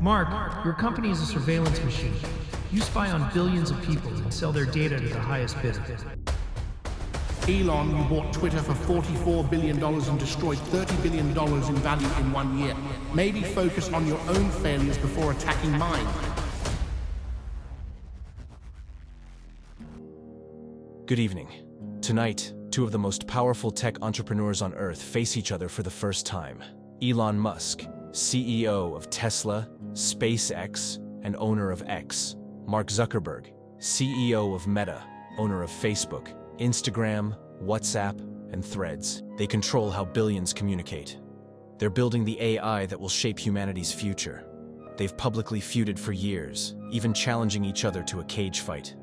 Mark, your company is a surveillance machine. You spy on billions of people and sell their data to the highest bidder. Elon, you bought Twitter for $44 billion and destroyed $30 billion in value in 1 year. Maybe focus on your own failures before attacking mine. Good evening. Tonight, two of the most powerful tech entrepreneurs on Earth face each other for the first time. Elon Musk, CEO of Tesla, SpaceX, and owner of X. Mark Zuckerberg, CEO of Meta, owner of Facebook, Instagram, WhatsApp, and Threads. They control how billions communicate. They're building the AI that will shape humanity's future. They've publicly feuded for years, even challenging each other to a cage fight.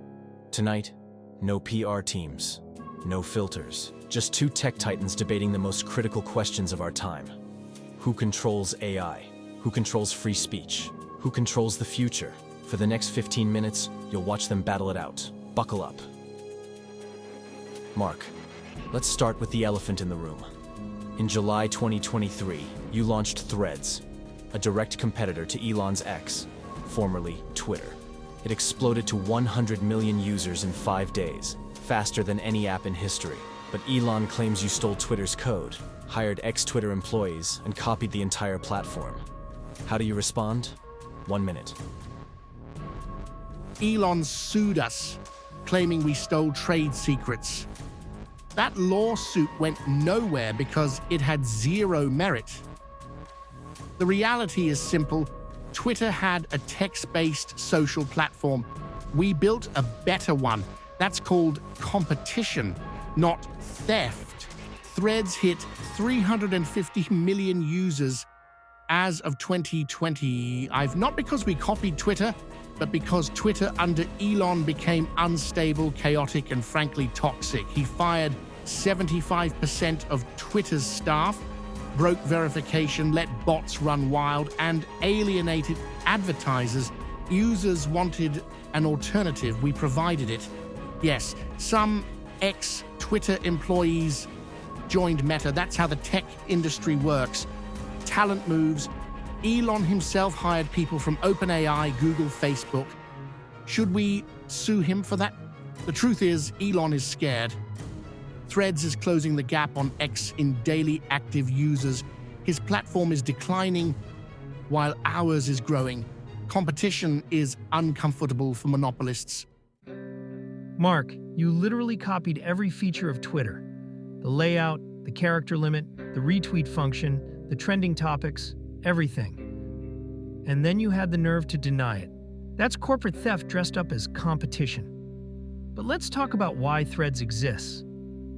Tonight, no PR teams, no filters, just two tech titans debating the most critical questions of our time. Who controls AI? Who controls free speech? Who controls the future? For the next 15 minutes, you'll watch them battle it out. Buckle up. Mark, let's start with the elephant in the room. In July 2023, you launched Threads, a direct competitor to Elon's X, formerly Twitter. It exploded to 100 million users in 5 days, faster than any app in history. But Elon claims you stole Twitter's code, hired ex-Twitter employees, and copied the entire platform. How do you respond? 1 minute. Elon sued us, claiming we stole trade secrets. That lawsuit went nowhere because it had zero merit. The reality is simple. Twitter had a text-based social platform. We built a better one. That's called competition, not theft. Threads hit 350 million users as of 2020. Not because we copied Twitter, but because Twitter under Elon became unstable, chaotic, and frankly toxic. He fired 75% of Twitter's staff, broke verification, let bots run wild, and alienated advertisers. Users wanted an alternative. We provided it. Yes, some ex-Twitter employees joined Meta. That's how the tech industry works. Talent moves. Elon himself hired people from OpenAI, Google, Facebook. Should we sue him for that? The truth is, Elon is scared. Threads is closing the gap on X in daily active users. His platform is declining while ours is growing. Competition is uncomfortable for monopolists. Mark, you literally copied every feature of Twitter. The layout, the character limit, the retweet function, the trending topics, everything. And then you had the nerve to deny it. That's corporate theft dressed up as competition. But let's talk about why Threads exists.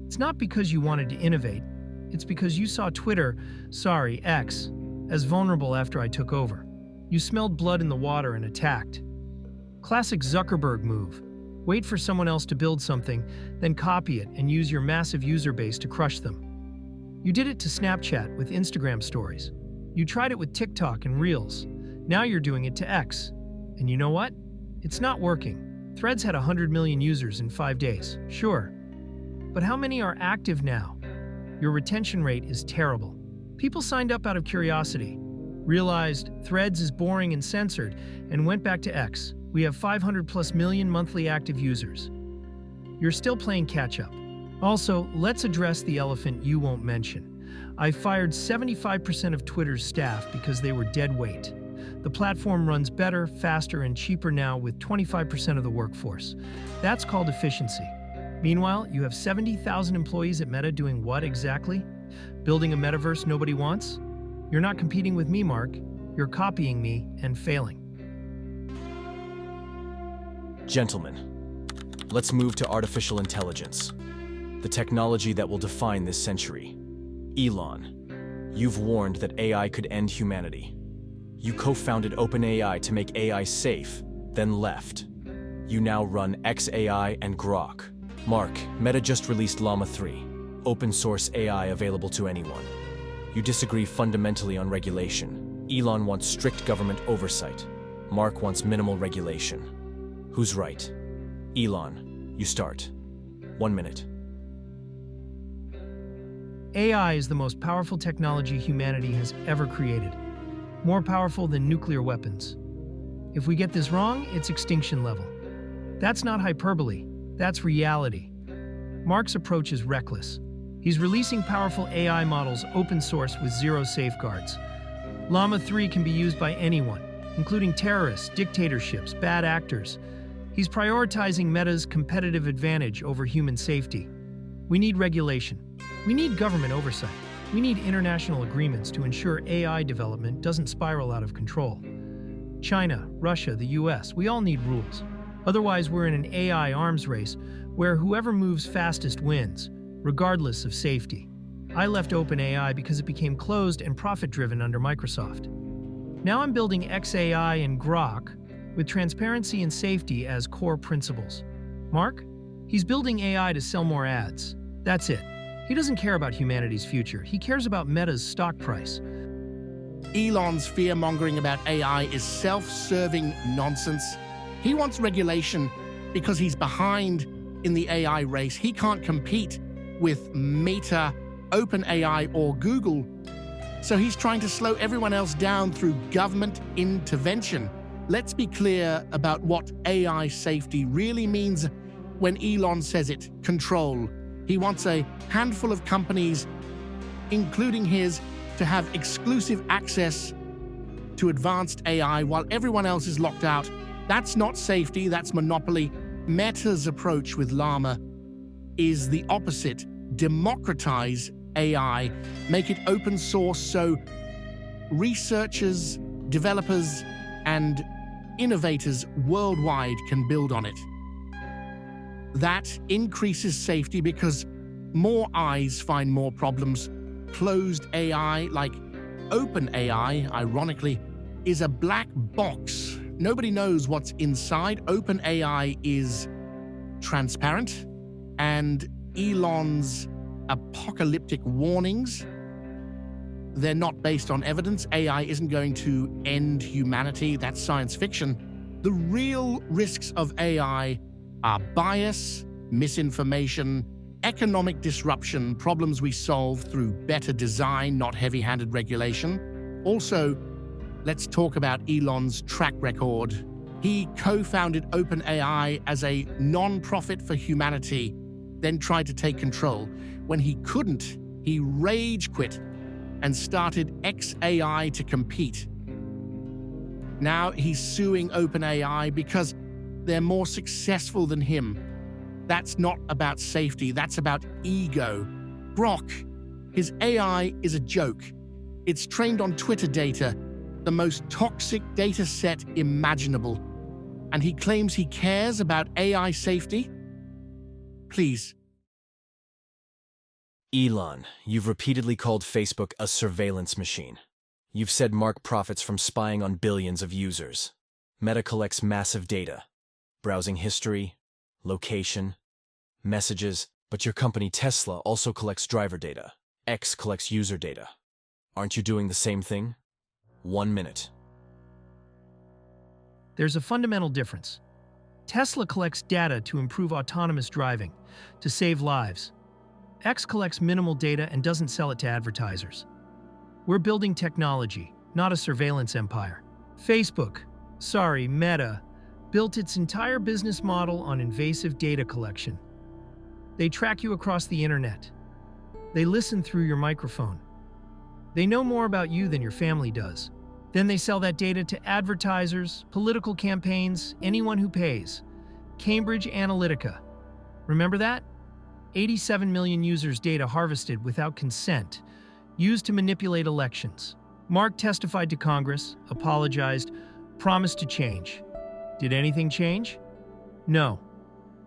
It's not because you wanted to innovate. It's because you saw Twitter, X, as vulnerable after I took over. You smelled blood in the water and attacked. Classic Zuckerberg move. Wait for someone else to build something, then copy it and use your massive user base to crush them. You did it to Snapchat with Instagram stories. You tried it with TikTok and Reels. Now you're doing it to X. And you know what? It's not working. Threads had 100 million users in 5 days, sure. But how many are active now? Your retention rate is terrible. People signed up out of curiosity, realized Threads is boring and censored, and went back to X. We have 500+ million monthly active users. You're still playing catch-up. Also, let's address the elephant you won't mention. I fired 75% of Twitter's staff because they were dead weight. The platform runs better, faster, and cheaper now with 25% of the workforce. That's called efficiency. Meanwhile, you have 70,000 employees at Meta doing what exactly? Building a metaverse nobody wants? You're not competing with me, Mark. You're copying me and failing. Gentlemen, let's move to artificial intelligence, the technology that will define this century. Elon, you've warned that AI could end humanity. You co-founded OpenAI to make AI safe, then left. You now run xAI and Grok. Mark, Meta just released Llama 3, open source AI available to anyone. You disagree fundamentally on regulation. Elon wants strict government oversight. Mark wants minimal regulation. Who's right? Elon, you start. 1 minute. AI is the most powerful technology humanity has ever created. more powerful than nuclear weapons. If we get this wrong, it's extinction level. That's not hyperbole, that's reality. Mark's approach is reckless. He's releasing powerful AI models open source with zero safeguards. Llama 3 can be used by anyone, including terrorists, dictatorships, bad actors. He's prioritizing Meta's competitive advantage over human safety. We need regulation. We need government oversight. We need international agreements to ensure AI development doesn't spiral out of control. China, Russia, the US, we all need rules. Otherwise, we're in an AI arms race where whoever moves fastest wins, regardless of safety. I left OpenAI because it became closed and profit-driven under Microsoft. Now I'm building XAI and Grok with transparency and safety as core principles. Mark? He's building AI to sell more ads. That's it. He doesn't care about humanity's future. He cares about Meta's stock price. Elon's fear-mongering about AI is self-serving nonsense. He wants regulation because he's behind in the AI race. He can't compete with Meta, OpenAI, or Google. So he's trying to slow everyone else down through government intervention. Let's be clear about what AI safety really means when Elon says it: control. He wants a handful of companies, including his, to have exclusive access to advanced AI while everyone else is locked out. That's not safety, that's monopoly. Meta's approach with Llama is the opposite. Democratize AI, make it open source so researchers, developers, and innovators worldwide can build on it. That increases safety because more eyes find more problems. Closed AI, like OpenAI, ironically, is a black box. Nobody knows what's inside. OpenAI is transparent, and Elon's apocalyptic warnings, they're not based on evidence. AI isn't going to end humanity. That's science fiction. The real risks of AI are bias, misinformation, economic disruption, problems we solve through better design, not heavy-handed regulation. Also, let's talk about Elon's track record. He co-founded OpenAI as a non-profit for humanity, then tried to take control. When he couldn't, he rage quit and started XAI to compete. Now he's suing OpenAI because they're more successful than him. That's not about safety, that's about ego. Grok, his AI is a joke. It's trained on Twitter data, the most toxic data set imaginable. And he claims he cares about AI safety? Please. Elon, you've repeatedly called Facebook a surveillance machine. You've said Mark profits from spying on billions of users. Meta collects massive data. Browsing history, location, messages, but your company Tesla also collects driver data. X collects user data. Aren't you doing the same thing? 1 minute. There's a fundamental difference. Tesla collects data to improve autonomous driving, to save lives. X collects minimal data and doesn't sell it to advertisers. We're building technology, not a surveillance empire. Meta, built its entire business model on invasive data collection. They track you across the internet. They listen through your microphone. They know more about you than your family does. Then they sell that data to advertisers, political campaigns, anyone who pays. Cambridge Analytica. Remember that? 87 million users' data harvested without consent, used to manipulate elections. Mark testified to Congress, apologized, promised to change. Did anything change? No.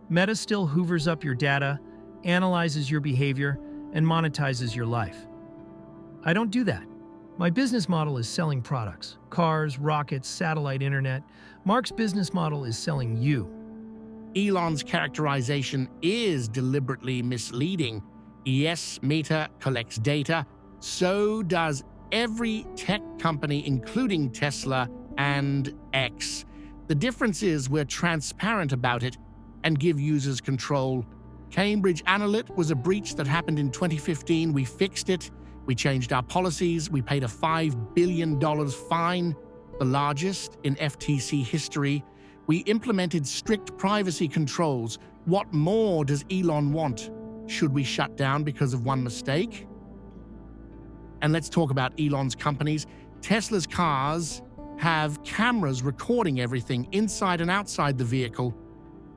Meta still hoovers up your data, analyzes your behavior, and monetizes your life. I don't do that. My business model is selling products: cars, rockets, satellite internet. Mark's business model is selling you. Elon's characterization is deliberately misleading. Yes, Meta collects data. So does every tech company, including Tesla and X. The difference is we're transparent about it and give users control. Cambridge Analytica was a breach that happened in 2015. We fixed it. We changed our policies. We paid a $5 billion fine, the largest in FTC history. We implemented strict privacy controls. What more does Elon want? Should we shut down because of one mistake? And let's talk about Elon's companies. Tesla's cars have cameras recording everything inside and outside the vehicle.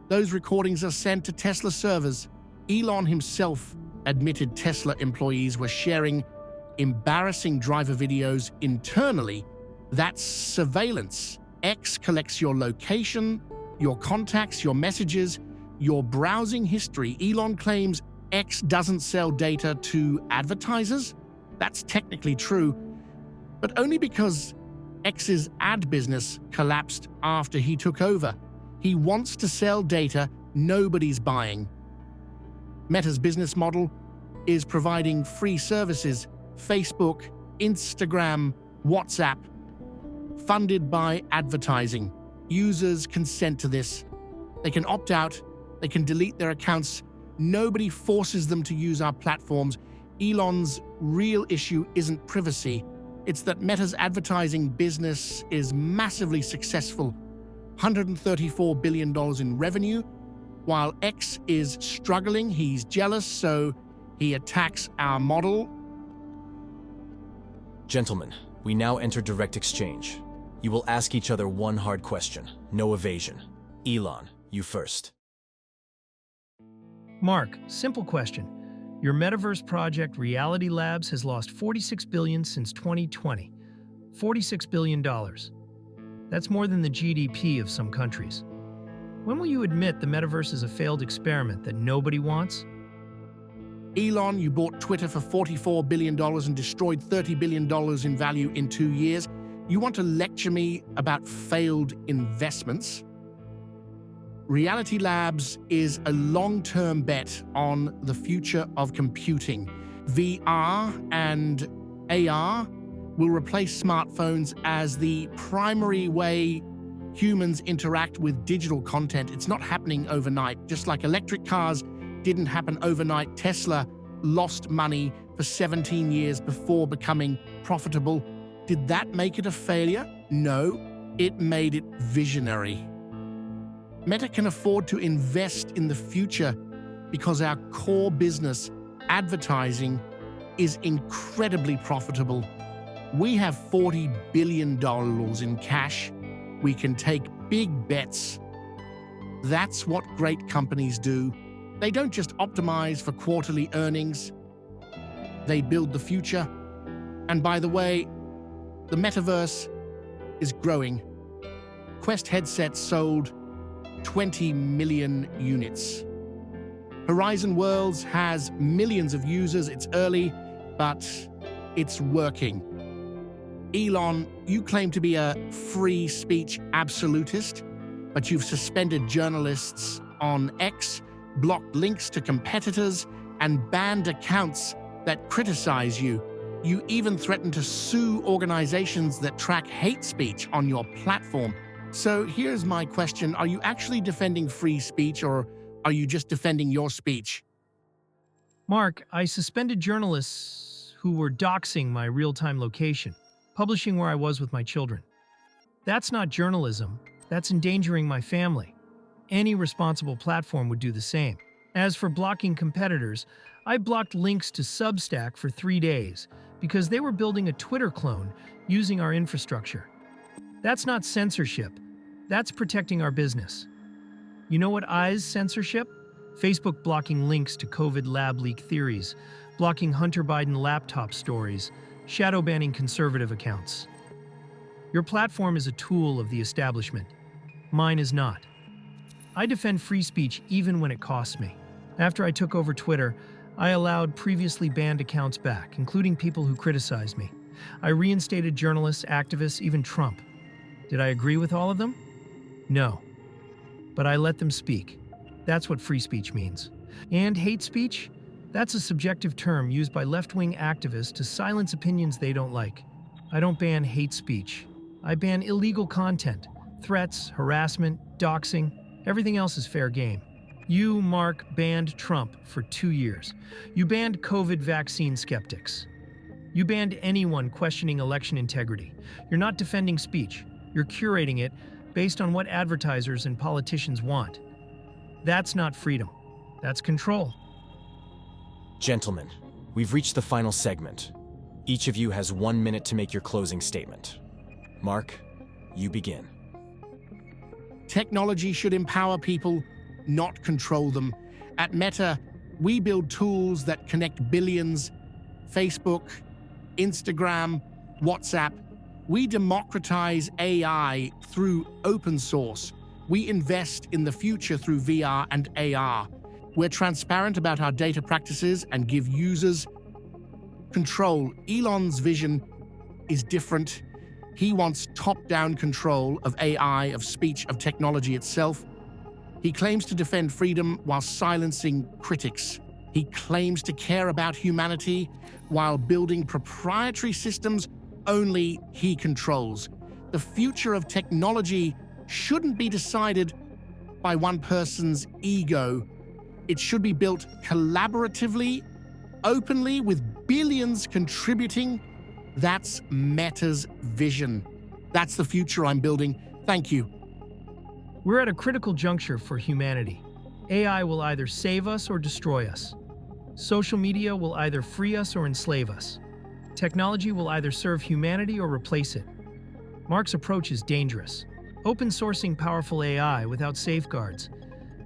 Those recordings are sent to Tesla servers. Elon himself admitted Tesla employees were sharing embarrassing driver videos internally. That's surveillance. X collects your location, your contacts, your messages, your browsing history. Elon claims X doesn't sell data to advertisers. That's technically true, but only because X's ad business collapsed after he took over. He wants to sell data nobody's buying. Meta's business model is providing free services, Facebook, Instagram, WhatsApp, funded by advertising. Users consent to this. They can opt out, they can delete their accounts. Nobody forces them to use our platforms. Elon's real issue isn't privacy. It's that Meta's advertising business is massively successful. $134 billion in revenue. While X is struggling, he's jealous, so he attacks our model. Gentlemen, we now enter direct exchange. You will ask each other one hard question, no evasion. Elon, you first. Mark, simple question. Your metaverse project, Reality Labs, has lost $46 billion since 2020. $46 billion. That's more than the GDP of some countries. When will you admit the metaverse is a failed experiment that nobody wants? Elon, you bought Twitter for $44 billion and destroyed $30 billion in value in 2 years. You want to lecture me about failed investments? Reality Labs is a long-term bet on the future of computing. VR and AR will replace smartphones as the primary way humans interact with digital content. It's not happening overnight. Just like electric cars didn't happen overnight, Tesla lost money for 17 years before becoming profitable. Did that make it a failure? No, it made it visionary. Meta can afford to invest in the future because our core business, advertising, is incredibly profitable. We have $40 billion in cash. We can take big bets. That's what great companies do. They don't just optimize for quarterly earnings. They build the future. And by the way, the metaverse is growing. Quest headsets sold 20 million units. Horizon Worlds has millions of users. It's early, but it's working. Elon, you claim to be a free speech absolutist, but you've suspended journalists on X, blocked links to competitors, and banned accounts that criticize you. You even threaten to sue organizations that track hate speech on your platform. So here's my question. Are you actually defending free speech, or are you just defending your speech? Mark, I suspended journalists who were doxing my real-time location, publishing where I was with my children. That's not journalism. That's endangering my family. Any responsible platform would do the same. As for blocking competitors, I blocked links to Substack for 3 days because they were building a Twitter clone using our infrastructure. That's not censorship. That's protecting our business. You know what is censorship? Facebook blocking links to COVID lab leak theories, blocking Hunter Biden laptop stories, shadow banning conservative accounts. Your platform is a tool of the establishment. Mine is not. I defend free speech even when it costs me. After I took over Twitter, I allowed previously banned accounts back, including people who criticized me. I reinstated journalists, activists, even Trump. Did I agree with all of them? No. But I let them speak. That's what free speech means. And hate speech? That's a subjective term used by left-wing activists to silence opinions they don't like. I don't ban hate speech. I ban illegal content, threats, harassment, doxing. Everything else is fair game. You, Mark, banned Trump for 2 years. You banned COVID vaccine skeptics. You banned anyone questioning election integrity. You're not defending speech. You're curating it based on what advertisers and politicians want. That's not freedom. That's control. Gentlemen, we've reached the final segment. Each of you has 1 minute to make your closing statement. Mark, you begin. Technology should empower people, not control them. At Meta, we build tools that connect billions. Facebook, Instagram, WhatsApp. We democratize AI through open source. We invest in the future through VR and AR. We're transparent about our data practices and give users control. Elon's vision is different. He wants top-down control of AI, of speech, of technology itself. He claims to defend freedom while silencing critics. He claims to care about humanity while building proprietary systems only he controls. The future of technology shouldn't be decided by one person's ego. It should be built collaboratively, openly, with billions contributing. That's Meta's vision. That's the future I'm building. Thank you. We're at a critical juncture for humanity. AI will either save us or destroy us. Social media will either free us or enslave us. Technology will either serve humanity or replace it. Mark's approach is dangerous. Open sourcing powerful AI without safeguards,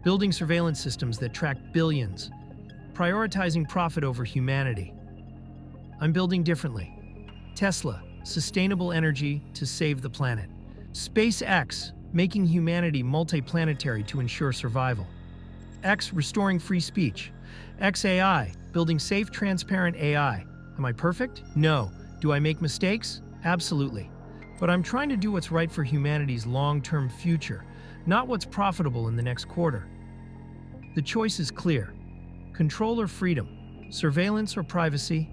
building surveillance systems that track billions, prioritizing profit over humanity. I'm building differently. Tesla, sustainable energy to save the planet. SpaceX, making humanity multi-planetary to ensure survival. X, restoring free speech. XAI, building safe, transparent AI. Am I perfect? No. Do I make mistakes? Absolutely. But I'm trying to do what's right for humanity's long-term future, not what's profitable in the next quarter. The choice is clear. Control or freedom, surveillance or privacy,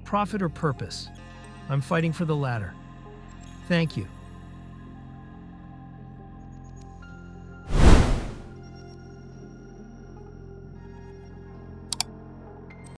profit or purpose. I'm fighting for the latter. Thank you.